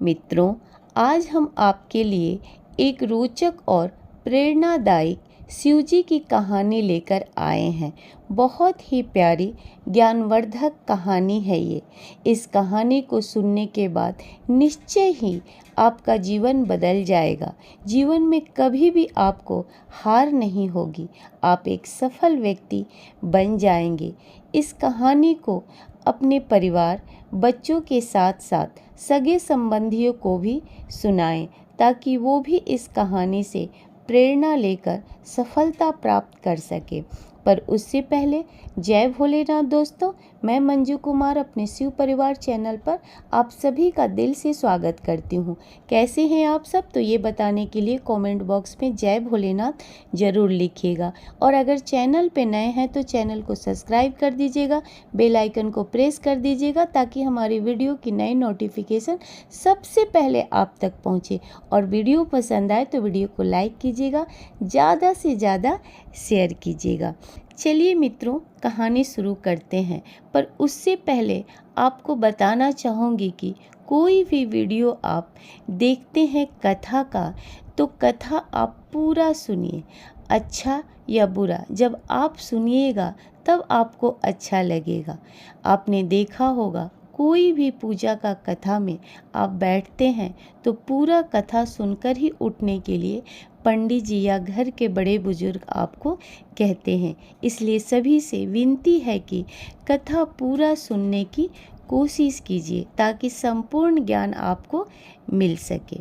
मित्रों, आज हम आपके लिए एक रोचक और प्रेरणादायक शिवजी की कहानी लेकर आए हैं। बहुत ही प्यारी ज्ञानवर्धक कहानी है ये। इस कहानी को सुनने के बाद निश्चय ही आपका जीवन बदल जाएगा। जीवन में कभी भी आपको हार नहीं होगी, आप एक सफल व्यक्ति बन जाएंगे। इस कहानी को अपने परिवार, बच्चों के साथ साथ सगे संबंधियों को भी सुनाएं, ताकि वो भी इस कहानी से प्रेरणा लेकर सफलता प्राप्त कर सके। पर उससे पहले जय भोलेनाथ दोस्तों, मैं मंजू कुमार अपने शिव परिवार चैनल पर आप सभी का दिल से स्वागत करती हूँ। कैसे हैं आप सब? तो ये बताने के लिए कमेंट बॉक्स में जय भोलेनाथ ज़रूर लिखिएगा। और अगर चैनल पे नए हैं तो चैनल को सब्सक्राइब कर दीजिएगा, बेल आइकन को प्रेस कर दीजिएगा, ताकि हमारी वीडियो की नई नोटिफिकेशन सबसे पहले आप तक पहुँचे। और वीडियो पसंद आए तो वीडियो को लाइक कीजिएगा, ज़्यादा से ज़्यादा शेयर कीजिएगा। चलिए मित्रों, कहानी शुरू करते हैं। पर उससे पहले आपको बताना चाहूँगी कि कोई भी वीडियो आप देखते हैं कथा का, तो कथा आप पूरा सुनिए, अच्छा या बुरा। जब आप सुनिएगा तब आपको अच्छा लगेगा। आपने देखा होगा, कोई भी पूजा का कथा में आप बैठते हैं तो पूरा कथा सुनकर ही उठने के लिए पंडित जी या घर के बड़े बुजुर्ग आपको कहते हैं। इसलिए सभी से विनती है कि कथा पूरा सुनने की कोशिश कीजिए, ताकि संपूर्ण ज्ञान आपको मिल सके।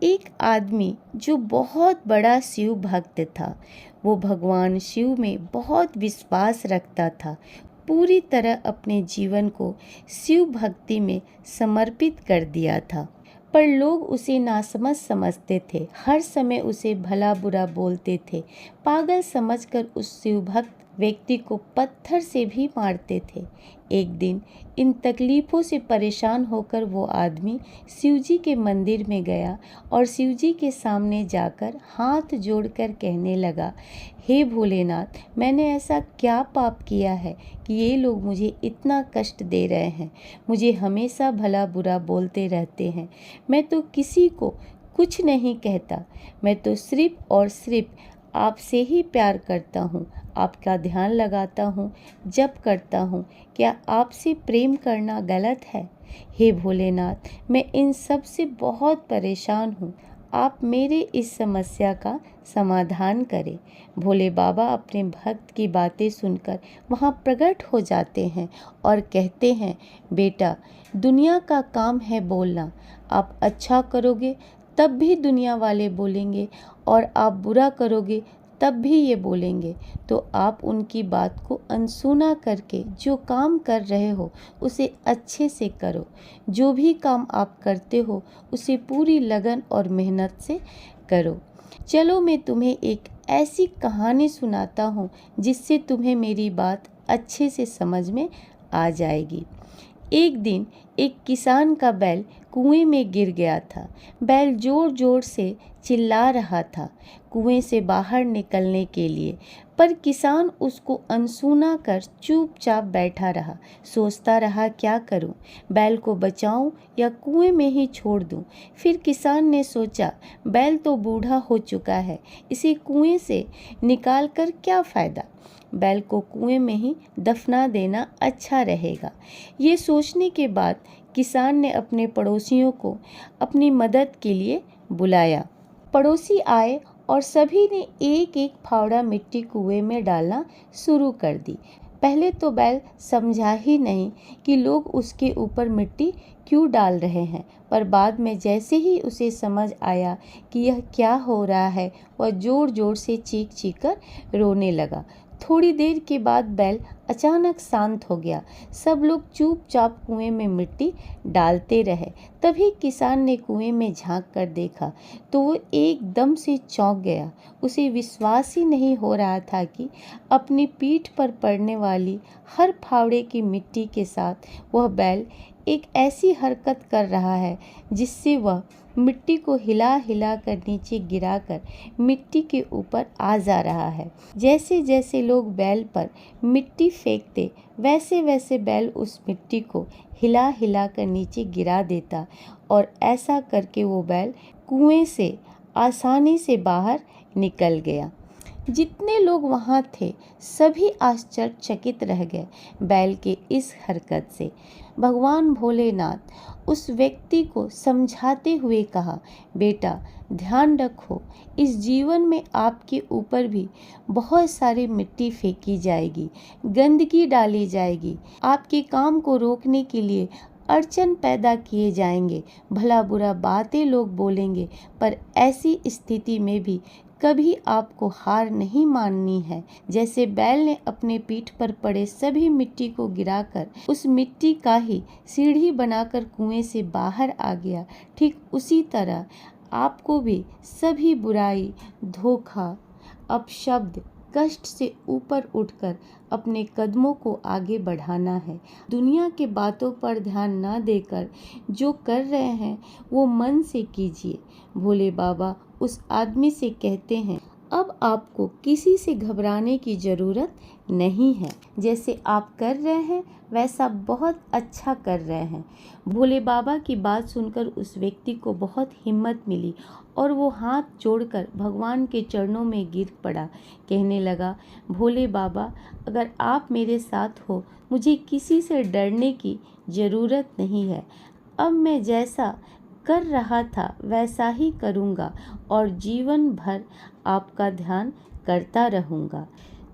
एक आदमी जो बहुत बड़ा शिव भक्त था, वो भगवान शिव में बहुत विश्वास रखता था। पूरी तरह अपने जीवन को शिव भक्ति में समर्पित कर दिया था। पर लोग उसे नासमझ समझते थे, हर समय उसे भला बुरा बोलते थे। पागल समझकर उस शिव भक्त व्यक्ति को पत्थर से भी मारते थे। एक दिन इन तकलीफ़ों से परेशान होकर वो आदमी शिवजी के मंदिर में गया और शिवजी के सामने जाकर हाथ जोड़कर कहने लगा, हे भोलेनाथ, मैंने ऐसा क्या पाप किया है कि ये लोग मुझे इतना कष्ट दे रहे हैं। मुझे हमेशा भला बुरा बोलते रहते हैं। मैं तो किसी को कुछ नहीं कहता। मैं तो सिर्फ और सिर्फ आपसे ही प्यार करता हूँ, आपका ध्यान लगाता हूँ, जप करता हूँ। क्या आपसे प्रेम करना गलत है? हे भोलेनाथ, मैं इन सब से बहुत परेशान हूँ। आप मेरे इस समस्या का समाधान करें। भोले बाबा अपने भक्त की बातें सुनकर वहाँ प्रकट हो जाते हैं और कहते हैं, बेटा, दुनिया का काम है बोलना। आप अच्छा करोगे तब भी दुनिया वाले बोलेंगे, और आप बुरा करोगे तब भी ये बोलेंगे। तो आप उनकी बात को अनसुना करके जो काम कर रहे हो उसे अच्छे से करो। जो भी काम आप करते हो उसे पूरी लगन और मेहनत से करो। चलो मैं तुम्हें एक ऐसी कहानी सुनाता हूँ जिससे तुम्हें मेरी बात अच्छे से समझ में आ जाएगी। एक दिन एक किसान का बैल कुएं में गिर गया था। बैल जोर जोर से चिल्ला रहा था कुएं से बाहर निकलने के लिए, पर किसान उसको अनसुना कर चुपचाप बैठा रहा। सोचता रहा, क्या करूं? बैल को बचाऊं या कुएं में ही छोड़ दूं? फिर किसान ने सोचा, बैल तो बूढ़ा हो चुका है, इसे कुएं से निकाल कर क्या फ़ायदा? बैल को कुएं में ही दफना देना अच्छा रहेगा। ये सोचने के बाद किसान ने अपने पड़ोसियों को अपनी मदद के लिए बुलाया। पड़ोसी आए और सभी ने एक एक फावड़ा मिट्टी कुएं में डालना शुरू कर दी। पहले तो बैल समझा ही नहीं कि लोग उसके ऊपर मिट्टी क्यों डाल रहे हैं, पर बाद में जैसे ही उसे समझ आया कि यह क्या हो रहा है, वह जोर जोर से चीख चीख कर रोने लगा। थोड़ी देर के बाद बैल अचानक शांत हो गया। सब लोग चुपचाप कुएं में मिट्टी डालते रहे। तभी किसान ने कुएं में झांक कर देखा तो वो एकदम से चौंक गया। उसे विश्वास ही नहीं हो रहा था कि अपनी पीठ पर पड़ने वाली हर फावड़े की मिट्टी के साथ वह बैल एक ऐसी हरकत कर रहा है जिससे वह मिट्टी को हिला हिला कर नीचे गिराकर मिट्टी के ऊपर आ जा रहा है। जैसे जैसे लोग बैल पर मिट्टी फेंकते वैसे वैसे बैल उस मिट्टी को हिला हिला कर नीचे गिरा देता और ऐसा करके वो बैल कुएं से आसानी से बाहर निकल गया। जितने लोग वहाँ थे सभी आश्चर्यचकित रह गए बैल के इस हरकत से। भगवान भोलेनाथ उस व्यक्ति को समझाते हुए कहा, बेटा ध्यान रखो, इस जीवन में आपके ऊपर भी बहुत सारी मिट्टी फेंकी जाएगी, गंदगी डाली जाएगी, आपके काम को रोकने के लिए अड़चन पैदा किए जाएंगे, भला बुरा बातें लोग बोलेंगे, पर ऐसी स्थिति में भी कभी आपको हार नहीं माननी है। जैसे बैल ने अपने पीठ पर पड़े सभी मिट्टी को गिराकर उस मिट्टी का ही सीढ़ी बनाकर कुएं से बाहर आ गया, ठीक उसी तरह आपको भी सभी बुराई, धोखा, अपशब्द, कष्ट से ऊपर उठकर अपने कदमों को आगे बढ़ाना है। दुनिया के बातों पर ध्यान न देकर जो कर रहे हैं वो मन से कीजिए। भोले बाबा उस आदमी से कहते हैं, अब आपको किसी से घबराने की ज़रूरत नहीं है, जैसे आप कर रहे हैं वैसा बहुत अच्छा कर रहे हैं। भोले बाबा की बात सुनकर उस व्यक्ति को बहुत हिम्मत मिली और वो हाथ जोड़कर भगवान के चरणों में गिर पड़ा। कहने लगा, भोले बाबा अगर आप मेरे साथ हो मुझे किसी से डरने की ज़रूरत नहीं है। अब मैं जैसा कर रहा था वैसा ही करूँगा और जीवन भर आपका ध्यान करता रहूँगा।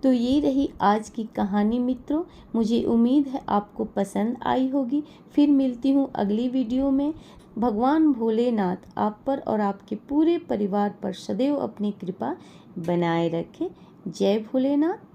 तो ये रही आज की कहानी मित्रों। मुझे उम्मीद है आपको पसंद आई होगी। फिर मिलती हूँ अगली वीडियो में। भगवान भोलेनाथ आप पर और आपके पूरे परिवार पर सदैव अपनी कृपा बनाए रखें। जय भोलेनाथ।